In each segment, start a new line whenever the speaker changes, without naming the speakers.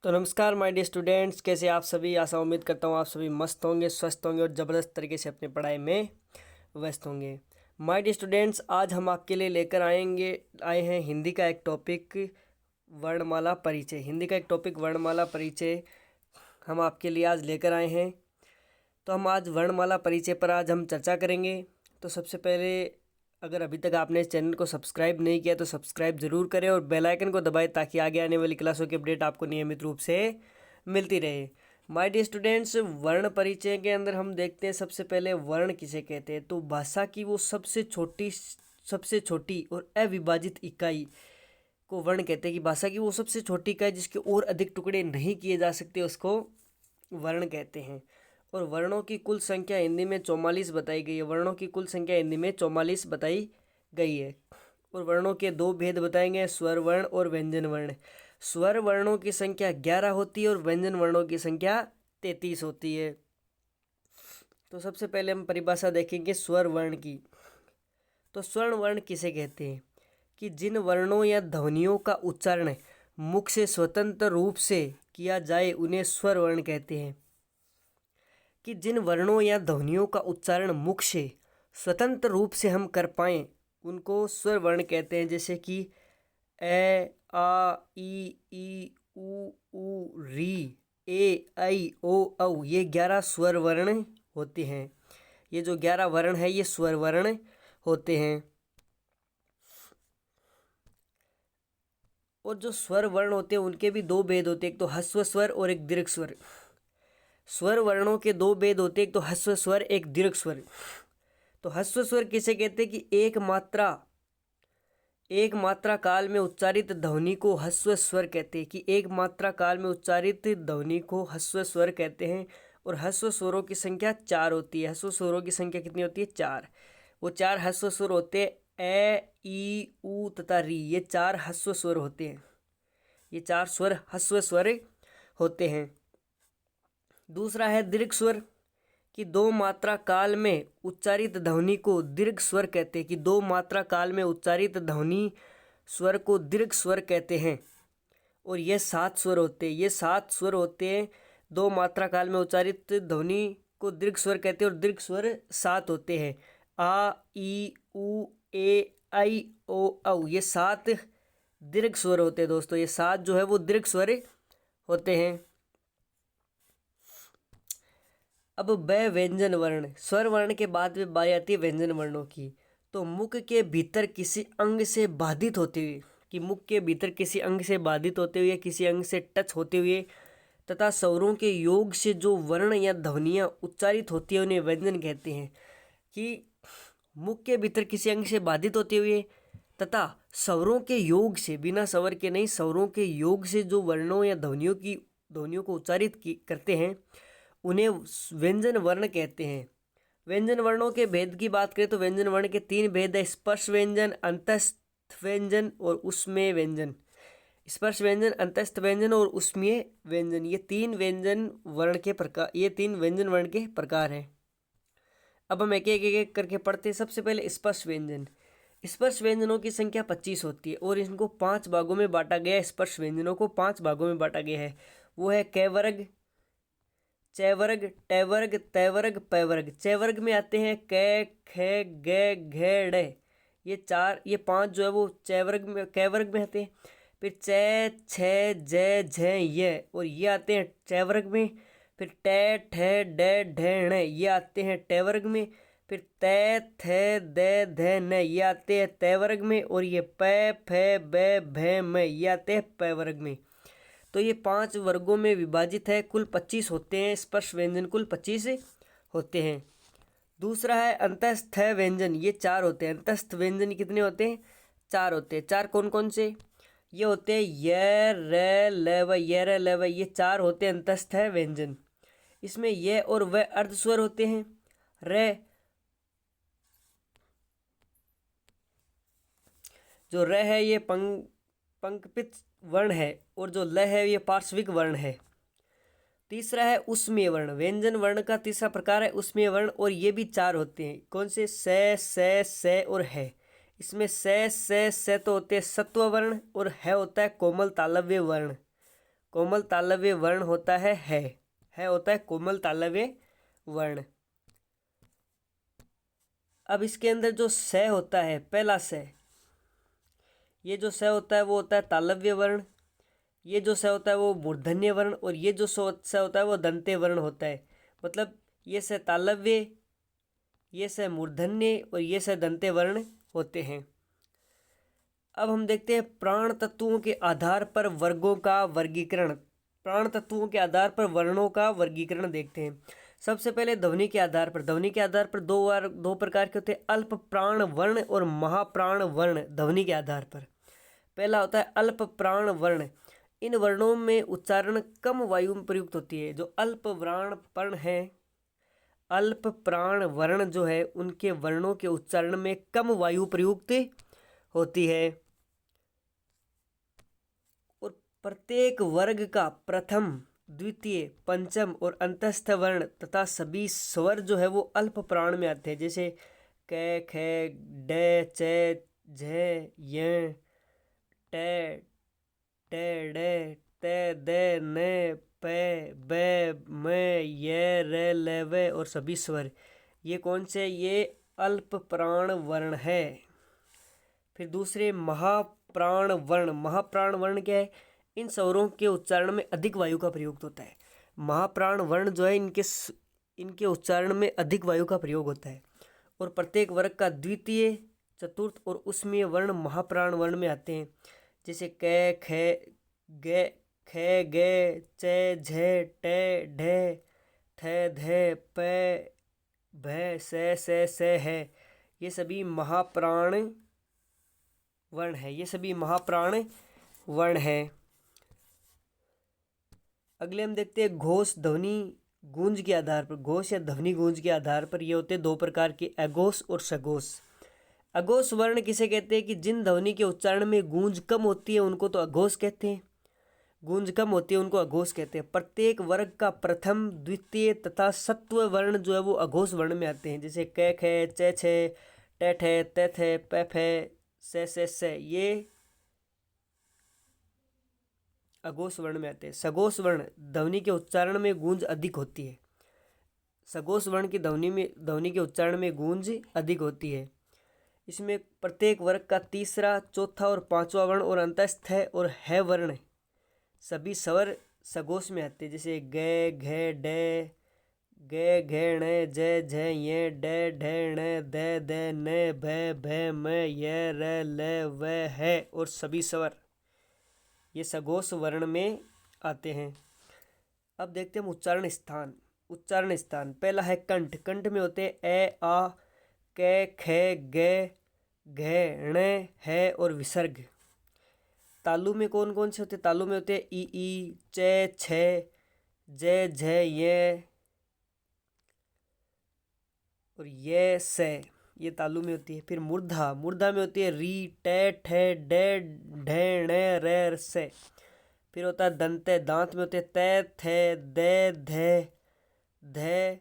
तो नमस्कार my dear students, कैसे आप सभी। आशा उम्मीद करता हूँ आप सभी मस्त होंगे, स्वस्थ होंगे और ज़बरदस्त तरीके से अपनी पढ़ाई में व्यस्त होंगे। माय डियर स्टूडेंट्स, आज हम आपके लिए लेकर आए हैं हिंदी का एक टॉपिक वर्णमाला परिचय। हिंदी का एक टॉपिक वर्णमाला परिचय हम आपके लिए आज लेकर आए हैं। तो हम आज वर्णमाला परिचय पर आज हम चर्चा करेंगे। तो सबसे पहले, अगर अभी तक आपने इस चैनल को सब्सक्राइब नहीं किया तो सब्सक्राइब ज़रूर करें और बेल आइकन को दबाएं ताकि आगे आने वाली क्लासों की अपडेट आपको नियमित रूप से मिलती रहे। माय डियर स्टूडेंट्स, वर्ण परिचय के अंदर हम देखते हैं सबसे पहले वर्ण किसे कहते हैं। तो भाषा की वो सबसे छोटी और अविभाजित इकाई को वर्ण कहते हैं। कि भाषा की वो सबसे छोटी इकाई जिसके और अधिक टुकड़े नहीं किए जा सकते, उसको वर्ण कहते हैं। और वर्णों की कुल संख्या हिंदी में 44 बताई गई है। वर्णों की कुल संख्या हिंदी में 44 बताई गई है। और वर्णों के दो भेद बताएंगे, स्वर वर्ण और व्यंजन वर्ण। स्वर वर्णों की संख्या 11 होती है और व्यंजन वर्णों की संख्या 33 होती है। तो सबसे पहले हम परिभाषा देखेंगे स्वर वर्ण की। तो स्वर्ण वर्ण किसे कहते हैं? कि जिन वर्णों या ध्वनियों का उच्चारण मुख से स्वतंत्र रूप से किया जाए उन्हें स्वर वर्ण कहते हैं। कि जिन वर्णों या ध्वनियों का उच्चारण मुख से स्वतंत्र रूप से हम कर पाएँ उनको स्वर वर्ण कहते हैं। जैसे कि ए, आ, ई, ऊ, री, ए, ऐ, ओ, औ, ये 11 स्वर वर्ण होते हैं। ये जो 11 वर्ण है ये स्वर वर्ण होते हैं। और जो स्वर वर्ण होते हैं उनके भी दो भेद होते हैं, एक तो ह्रस्व स्वर और एक दीर्घ स्वर। स्वर वर्णों के दो भेद होते हैं, एक तो ह्रस्व स्वर, एक दीर्घ स्वर। तो ह्रस्व स्वर किसे कहते हैं? कि एक मात्रा काल में उच्चारित ध्वनि को ह्रस्व स्वर कहते हैं। कि एक मात्रा काल में उच्चारित ध्वनि को ह्रस्व स्वर कहते हैं। और ह्रस्व स्वरों की संख्या 4 होती है। ह्रस्व स्वरों की संख्या कितनी होती है? 4। वो 4 ह्रस्व स्वर होते हैं, ए, ई, ऊ तथा री। ये 4 ह्रस्व स्वर होते हैं। ये 4 स्वर ह्रस्व स्वर होते हैं। दूसरा है दीर्घ स्वर। कि दो मात्रा काल में उच्चारित ध्वनि को दीर्घ स्वर कहते हैं। कि दो मात्रा काल में उच्चारित ध्वनि स्वर को दीर्घ स्वर कहते हैं। और ये 7 स्वर होते हैं। ये 7 स्वर होते हैं। दो मात्रा काल में उच्चारित ध्वनि को दीर्घ स्वर कहते हैं और दीर्घ स्वर 7 होते हैं। आ, ई, ऊ, ए, ऐ, ओ, औ, ये 7 दीर्घ स्वर होते हैं दोस्तों। ये 7 जो है वो दीर्घ स्वर होते हैं। अब व्यंजन वर्ण। स्वर वर्ण के बाद में बारी आती है व्यंजन वर्णों की। तो मुख के भीतर किसी अंग से बाधित होते हुए, कि मुख के भीतर किसी अंग से बाधित होते हुए, किसी अंग से टच होते हुए तथा स्वरों के योग से जो वर्ण या ध्वनियाँ उच्चारित होती है उन्हें व्यंजन कहते हैं। कि मुख के भीतर किसी अंग से बाधित होते हुए तथा स्वरों के योग से, बिना स्वर के नहीं, स्वरों के योग से जो वर्णों या ध्वनियों को उच्चारित करते हैं उन्हें व्यंजन वर्ण कहते हैं। व्यंजन वर्णों के भेद की बात करें तो व्यंजन वर्ण के 3 भेद है, स्पर्श व्यंजन, अंतस्थ व्यंजन और उष्मेय व्यंजन। स्पर्श व्यंजन, अंतस्थ व्यंजन और उष्मीय व्यंजन, ये 3 व्यंजन वर्ण के प्रकार हैं। अब हम एक एक करके पढ़ते हैं। सबसे पहले स्पर्श व्यंजन। स्पर्श व्यंजनों की संख्या 25 होती है और इनको 5 भागों में बांटा गया है। स्पर्श व्यंजनों को 5 भागों में बांटा गया है। वो है क वर्ग, च वर्ग, ट वर्ग, त वर्ग, प वर्ग। च वर्ग में आते हैं क, ख, ग, घ, ड़। ये 5 जो है वो क वर्ग में आते हैं। फिर च, छ, ज, झ, य, और ये आते हैं च वर्ग में। फिर ट, ठ, ड, ढ, ण, ये आते हैं ट वर्ग में। फिर त, थ, द, ध, न, ये आते हैं त वर्ग में। और ये प, फ, ब, भ, म, ये आते हैं प वर्ग में। तो ये 5 वर्गों में विभाजित है। कुल 25 होते हैं। स्पर्श व्यंजन कुल 25 होते हैं। दूसरा है अंतस्थ व्यंजन। ये 4 होते हैं। अंतस्थ व्यंजन कितने होते हैं? 4 होते हैं। 4 कौन कौन से? ये होते हैं य, र, ल, व, य, र, ल, व। ये 4 होते हैं अंतस्थ व्यंजन। इसमें ये और व अर्ध स्वर होते हैं। र, जो र है ये पंक्तित वर्ण है और जो ल है ये पार्श्विक वर्ण है। तीसरा है उष्मीय वर्ण। व्यंजन वर्ण का तीसरा प्रकार है उष्मीय वर्ण और ये भी 4 होते हैं। कौन से? स और है। इसमें स तो होते हैं सत्व वर्ण और है होता है कोमल तालव्य वर्ण। कोमल तालव्य वर्ण होता है है होता है कोमल तालव्य वर्ण। अब इसके अंदर जो स होता है, पहला स, ये जो स होता है वो होता है तालव्य वर्ण, ये जो स होता है वो मूर्धन्य वर्ण, और ये जो स होता है वो दंत्य वर्ण होता है। मतलब ये स तालव्य, ये स मूर्धन्य और ये स दंत्य वर्ण होते हैं। अब हम देखते हैं प्राण तत्वों के आधार पर वर्गों का वर्गीकरण। प्राण तत्वों के आधार पर वर्णों का वर्गीकरण देखते हैं। सबसे पहले ध्वनि के आधार पर। ध्वनि के आधार पर दो प्रकार के होते हैं, अल्प प्राण वर्ण और महाप्राण वर्ण। ध्वनि के आधार पर पहला होता है अल्प प्राण वर्ण। इन वर्णों में उच्चारण कम वायु में प्रयुक्त होती है। जो अल्प प्राण है, अल्प प्राण वर्ण जो है, उनके वर्णों के उच्चारण में कम वायु प्रयुक्त होती है। और प्रत्येक वर्ग का प्रथम, द्वितीय, पंचम और अंतस्थ वर्ण तथा सभी स्वर जो है वो अल्प प्राण में आते हैं। जैसे क, ख, ड, च, झ, य, ट, ट, ड, त, द, न, प, ब, म, य, र, ल, व और सभी स्वर, ये कौन से, ये अल्प प्राण वर्ण है। फिर दूसरे महाप्राण वर्ण। महाप्राण वर्ण क्या है, इन स्वरों के उच्चारण में अधिक वायु का प्रयोग होता है। महाप्राण वर्ण जो है इनके उच्चारण में अधिक वायु का प्रयोग होता है। और प्रत्येक वर्ग का द्वितीय, चतुर्थ और उसमें वर्ण महाप्राण वर्ण में आते हैं। जैसे क, ख, ग, ख, ग, च, झ, ट, ढ, थ, ध, प, भ, स, है, ये सभी महाप्राण वर्ण है। ये सभी महाप्राण वर्ण है। अगले हम देखते हैं घोष ध्वनि गूंज के आधार पर। घोष या ध्वनि गूंज के आधार पर ये होते हैं दो प्रकार के, अघोष और सघोष। अघोष वर्ण किसे कहते हैं कि जिन ध्वनि के उच्चारण में गूंज कम होती है उनको तो अघोष कहते हैं। गूंज कम होती है उनको अघोष कहते हैं। प्रत्येक वर्ग का प्रथम, द्वितीय तथा सत्व वर्ण जो है वो अघोष वर्ण में आते हैं। जैसे क, ख, च, छ, ट, ठ, त, थ, प, फ, स, ये अघोष वर्ण में आते हैं। सघोष वर्ण ध्वनि के उच्चारण में गूंज अधिक होती है। सघोष वर्ण की ध्वनि के उच्चारण में गूंज अधिक होती है। इसमें प्रत्येक वर्ग का तीसरा, चौथा और पांचवा वर्ण और अंतस्थ है और है वर्ण सभी स्वर सघोष में आते हैं। जैसे ग, घ, ड, ग, घ, ण, ज, झ, य, ड, ढ, ण, द, न, भ, म, य, र, ल, व, है और सभी स्वर ये सघोष वर्ण में आते हैं। अब देखते हैं हम उच्चारण स्थान। उच्चारण स्थान पहला है कंठ। कंठ में होते हैं ए, आ, क, ख, ग, घ, ण, है और विसर्ग। तालु में कौन कौन से होते हैं, तालु में होते हैं ई, च, छ, ज, झ, य और ये स, ये तालु में होती है। फिर मूर्धा। मूर्धा में होती है री, ट, ठ, ड, ढ, ण, र, स। फिर होता है दंत। दांत में होते हैं त, थ, द, ध, ध,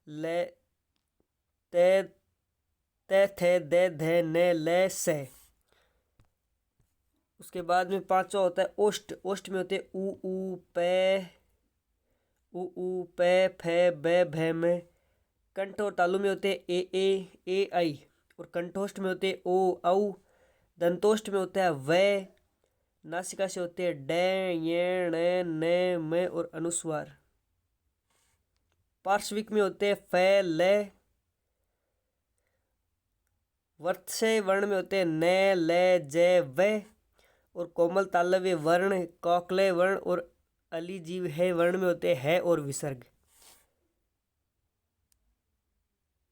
ल, त, थ, द, ध, न, ल, स। उसके बाद में पांचवा होता है ओष्ठ। ओष्ठ में होते हैं उ, प, फ, ब, भ, म। कंठ और तालु में होते हैं ए, आई और कंठोष्ठ में होते हैं ओ, औ। दंतोष्ठ में होता है व। नासिका से होते हैं ड, य, न, म और अनुस्वार। पार्श्विक में होते हैं फ, ल। वर्तसे वर्ण में होते हैं न, ल, ज, व। और कोमल तालव्य वर्ण, कौकले वर्ण और अलिजीव है वर्ण में होते हैं है और विसर्ग।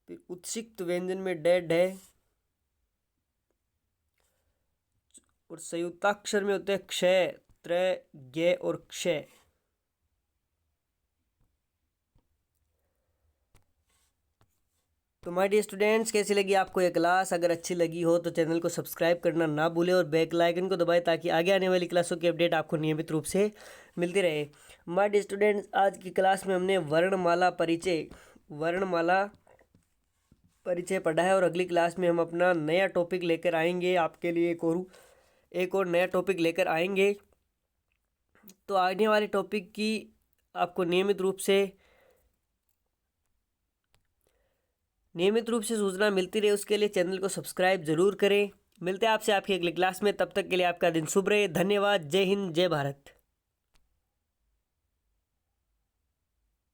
फिर उत्सिक्त व्यंजन में ड, ढ और संयुक्ताक्षर में होते हैं क्षय, त्र, ज्ञ और क्षय। तो माय डियर स्टूडेंट्स, कैसी लगी आपको ये क्लास? अगर अच्छी लगी हो तो चैनल को सब्सक्राइब करना ना भूलें और बेल आइकन को दबाएं ताकि आगे आने वाली क्लासों की अपडेट आपको नियमित रूप से मिलती रहे। माय डियर स्टूडेंट्स, आज की क्लास में हमने वर्णमाला परिचय पढ़ा है और अगली क्लास में हम अपना नया टॉपिक लेकर आएंगे आपके लिए। एक और नया टॉपिक लेकर आएंगे तो आने वाले टॉपिक की आपको नियमित रूप से सूचना मिलती रहे, उसके लिए चैनल को सब्सक्राइब जरूर करें। मिलते हैं आपसे आपकी अगली क्लास में, तब तक के लिए आपका दिन शुभ रहे। धन्यवाद। जय हिंद, जय भारत।